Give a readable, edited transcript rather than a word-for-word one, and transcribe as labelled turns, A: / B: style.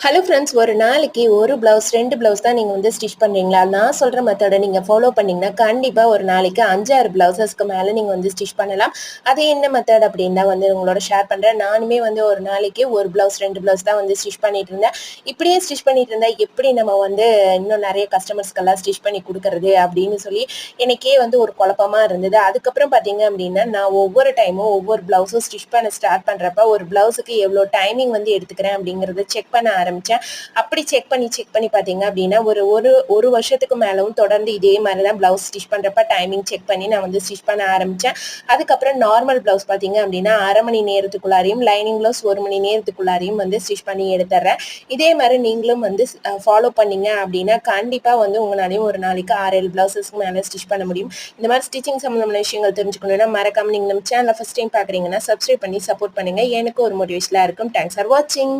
A: Hello friends, ஒரு நாளைக்கு ஒரு ப்ளவுஸ் 2 ப்ளவுஸ் தான் நீங்க வந்து ஸ்டிச் பண்றீங்களா? நான் சொல்ற மெத்தட நீங்க ஃபாலோ பண்ணீங்கன்னா, கண்டிப்பா ஒரு நாளைக்கு 5, 6 ப்ளவுஸஸ்க்கு மேல நீங்க வந்து ஸ்டிச் பண்ணலாம். அது என்ன மெத்தட் அப்படின்னு தான் வந்து உங்களோட ஷேர் பண்றேன். நானுமே வந்து ஒரு நாளைக்கு 1 ப்ளவுஸ், 2 ப்ளவுஸ் தான் வந்து ஸ்டிச் பண்ணிட்டு இருந்தேன். இப்படியே ஸ்டிச் பண்ணிட்டு இருந்தா எப்படி நம்ம வந்து இன்னும் நெறைய கஸ்டமர்ஸ்க்கெல்லாம் ஸ்டிச் பண்ணி குடுக்கறது அப்படின்னு சொல்லி எனக்கே வந்து ஒரு குழப்பமா இருந்தது. அதுக்கப்புறம் பார்த்தீங்க அப்படின்னா, நான் ஒவ்வொரு டைமும் ஒவ்வொரு ப்ளவுஸும் ஸ்டிச் பண்ண ஸ்டார்ட் பண்றப்ப, ஒரு ப்ளவுஸுக்கு எவ்வளோ டைமிங் வந்து எடுத்துக்கிறேன் அப்படிங்கிறத செக் பண்ண ஆரம்பிச்சேன். அப்படி செக் பண்ணி பார்த்தீங்க அப்படின்னா, ஒரு ஒரு ஒரு வருஷத்துக்கு மேலவும் தொடர்ந்து இதே மாரி தான் ப்ளவுஸ் ஸ்டிச் பண்றப்ப டைமிங் செக் பண்ணி நான் வந்து ஸ்டிச் பண்ண ஆரம்பிச்சேன். அதுக்கப்புறம் நார்மல் ப்ளவுஸ் பார்த்தீங்க அப்படின்னா, 1/2 மணி நேரத்துக்குள்ளாரையும், லைனிங் ப்ளவுஸ் 1 மணி நேரத்துக்குள்ளாரையும் வந்து ஸ்டிச் பண்ணி எடுத்துர்றேன். இதே மாரி நீங்களும் வந்து ஃபாலோ பண்ணீங்க அப்படின்னா, கண்டிப்பா வந்து உங்களாலயும் ஒரு நாளைக்கு 6, 7 ப்ளவுஸஸ்க்கு மேல ஸ்டிச் பண்ண முடியும். இந்த மாரி ஸ்டிச்சிங் சம்மந்தமான விஷயங்கள் தெரிஞ்சுக்கணும்னா, மறக்காம நீங்க நம்ம சேனல ஃபர்ஸ்ட் டைம் பார்க்குறீங்கன்னா, சப்ஸ்கிரைப் பண்ணி சப்போர்ட் பண்ணுங்க. எனக்கு ஒரு மோட்டிவேஷனா இருக்கும். தேங்க்ஸ் ஃபார் வாட்சிங்.